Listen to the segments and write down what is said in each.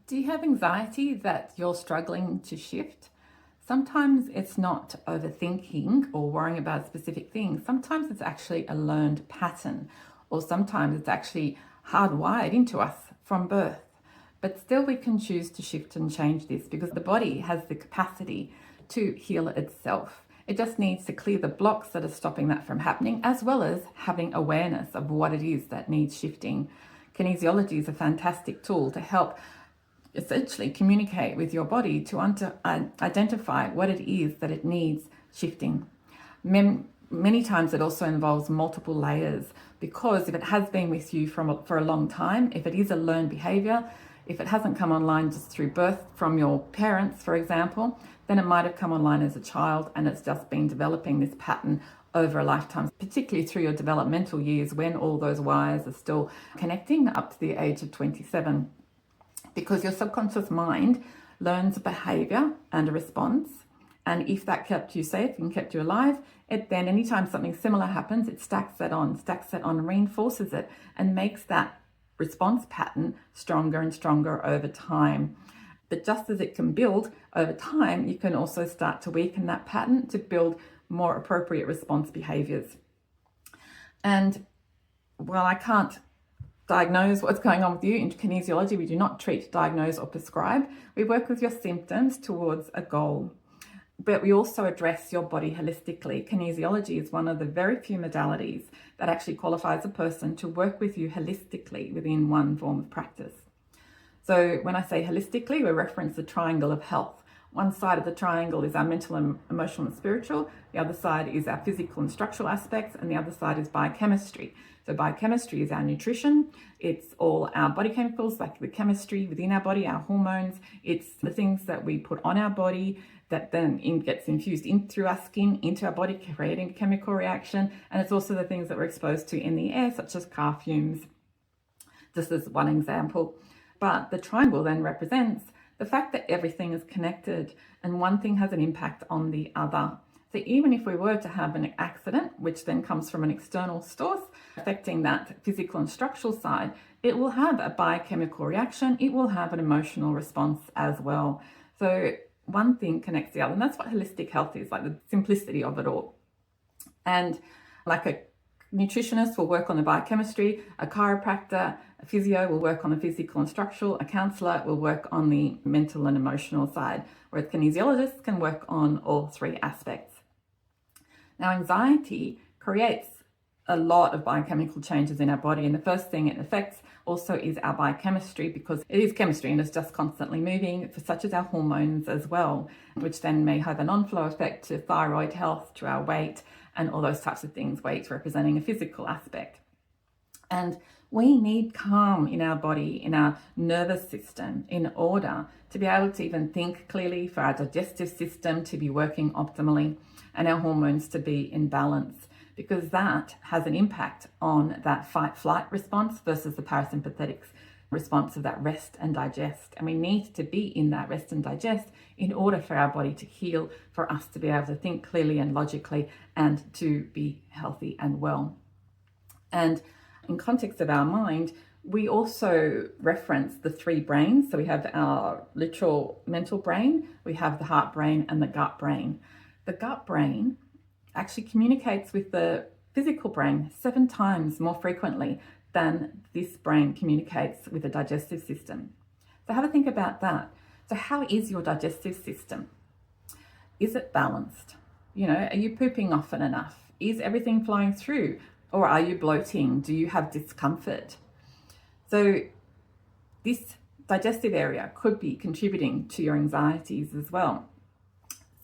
Do you have anxiety that you're struggling to shift? Sometimes it's not overthinking or worrying about specific things. Sometimes it's actually a learned pattern, or sometimes it's actually hardwired into us from birth. But still, we can choose to shift and change this because the body has the capacity to heal itself. It just needs to clear the blocks that are stopping that from happening, as well as having awareness of what it is that needs shifting. Kinesiology is a fantastic tool to help essentially communicate with your body to identify what it is that it needs shifting. Many times it also involves multiple layers, because if it has been with you for a long time, if it is a learned behavior, if it hasn't come online just through birth from your parents, for example, then it might have come online as a child and it's just been developing this pattern over a lifetime, particularly through your developmental years when all those wires are still connecting up to the age of 27. Because your subconscious mind learns a behavior and a response. And if that kept you safe and kept you alive, it then anytime something similar happens, it stacks that on, reinforces it, and makes that response pattern stronger and stronger over time. But just as it can build over time, you can also start to weaken that pattern to build more appropriate response behaviors. And while I can't diagnose what's going on with you in kinesiology, we do not treat, diagnose, or prescribe. We work with your symptoms towards a goal. But we also address your body holistically. Kinesiology is one of the very few modalities that actually qualifies a person to work with you holistically within one form of practice. So when I say holistically, we reference the triangle of health. One side of the triangle is our mental and emotional and spiritual. The other side is our physical and structural aspects. And the other side is biochemistry. So biochemistry is our nutrition. It's all our body chemicals, like the chemistry within our body, our hormones. It's the things that we put on our body that then gets infused in through our skin into our body, creating a chemical reaction. And it's also the things that we're exposed to in the air, such as car fumes, just as one example. But the triangle then represents the fact that everything is connected and one thing has an impact on the other. So even if we were to have an accident, which then comes from an external source affecting that physical and structural side, it will have a biochemical reaction. It will have an emotional response as well. So one thing connects the other, and that's what holistic health is, like the simplicity of it all. And like a nutritionist will work on the biochemistry, a chiropractor, a physio will work on the physical and structural, a counselor will work on the mental and emotional side, whereas kinesiologists can work on all three aspects. Now, anxiety creates a lot of biochemical changes in our body, and the first thing it affects also is our biochemistry, because it is chemistry and it's just constantly moving, such as our hormones as well, which then may have an on-flow effect to thyroid health, to our weight, and all those types of things, weight representing a physical aspect. And we need calm in our body, in our nervous system, in order to be able to even think clearly, for our digestive system to be working optimally, and our hormones to be in balance, because that has an impact on that fight-flight response versus the parasympathetic response of that rest and digest. And we need to be in that rest and digest in order for our body to heal, for us to be able to think clearly and logically, and to be healthy and well. And in context of our mind, we also reference the three brains. So we have our literal mental brain, we have the heart brain, and the gut brain. The gut brain actually communicates with the physical brain 7 times more frequently than this brain communicates with the digestive system. So have a think about that. So how is your digestive system? Is it balanced? Are you pooping often enough? Is everything flowing through? Or are you bloating? Do you have discomfort? So this digestive area could be contributing to your anxieties as well.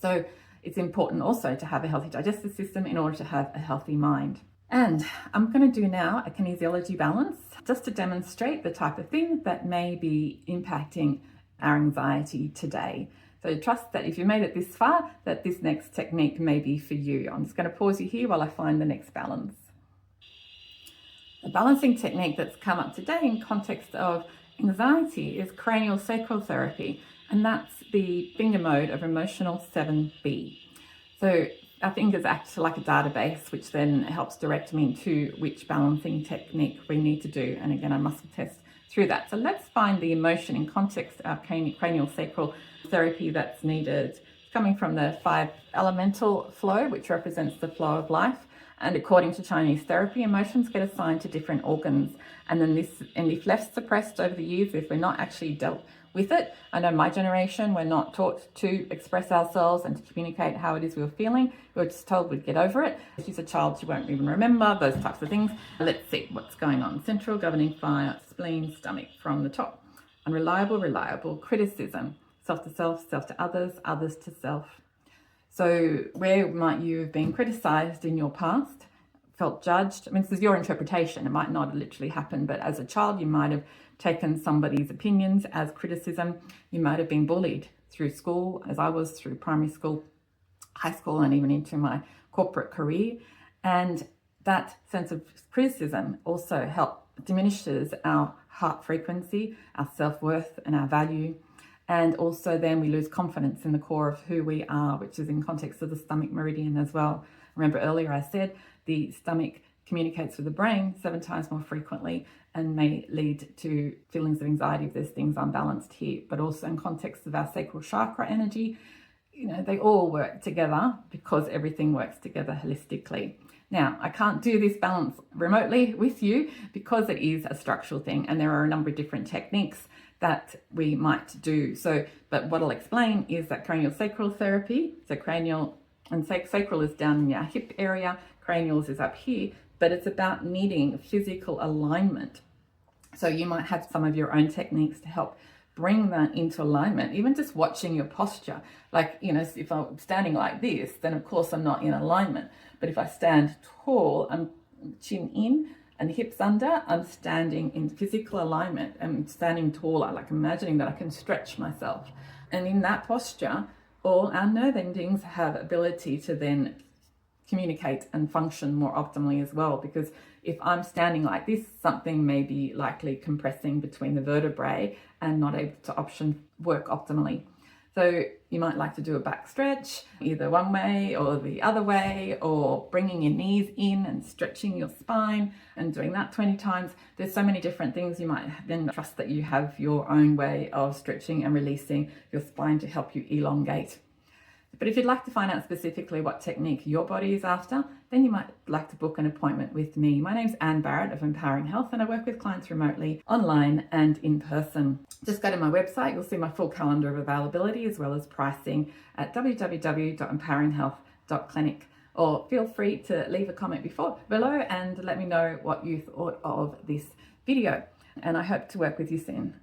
So it's important also to have a healthy digestive system in order to have a healthy mind. And I'm going to do now a kinesiology balance, just to demonstrate the type of thing that may be impacting our anxiety today. So trust that if you made it this far, that this next technique may be for you. I'm just going to pause you here while I find the next balance. The balancing technique that's come up today in context of anxiety is craniosacral therapy, and that's the finger mode of emotional 7B. So our fingers act like a database, which then helps direct me to which balancing technique we need to do. And again, I muscle test through that. So let's find the emotion in context of craniosacral therapy that's needed, coming from the 5 elemental flow, which represents the flow of life. And according to Chinese therapy, emotions get assigned to different organs. And if left suppressed over the years, if we're not actually dealt with it, I know my generation, we're not taught to express ourselves and to communicate how it is we were feeling. We were just told we'd get over it. If she's a child, she won't even remember those types of things. Let's see what's going on. Central governing fire, spleen, stomach from the top. Unreliable, reliable, criticism, self to self, self to others, others to self. So where might you have been criticized in your past, felt judged? I mean, this is your interpretation. It might not have literally happened, but as a child, you might have taken somebody's opinions as criticism. You might have been bullied through school, as I was through primary school, high school, and even into my corporate career. And that sense of criticism also diminishes our heart frequency, our self-worth, and our value. And also then we lose confidence in the core of who we are, which is in context of the stomach meridian as well. Remember earlier I said the stomach communicates with the brain 7 times more frequently and may lead to feelings of anxiety if there's things unbalanced here. But also in context of our sacral chakra energy, they all work together because everything works together holistically. Now, I can't do this balance remotely with you because it is a structural thing, and there are a number of different techniques that we might do. But what I'll explain is that craniosacral therapy, so cranial and sacral is down in your hip area, cranials is up here, but it's about needing physical alignment. So you might have some of your own techniques to help bring that into alignment, even just watching your posture. Like, if I'm standing like this, then of course I'm not in alignment. But if I stand tall, I'm chin in and hips under, I'm standing in physical alignment. I'm standing taller, like imagining that I can stretch myself. And in that posture, all our nerve endings have ability to then communicate and function more optimally as well. Because if I'm standing like this, something may be likely compressing between the vertebrae and not able to work optimally. So you might like to do a back stretch, either one way or the other way, or bringing your knees in and stretching your spine and doing that 20 times. There's so many different things. You might then trust that you have your own way of stretching and releasing your spine to help you elongate. But if you'd like to find out specifically what technique your body is after, then you might like to book an appointment with me. My name's Anne Barrett of Empowering Health, and I work with clients remotely, online and in person. Just go to my website. You'll see my full calendar of availability as well as pricing at www.empoweringhealth.clinic. Or feel free to leave a comment below and let me know what you thought of this video. And I hope to work with you soon.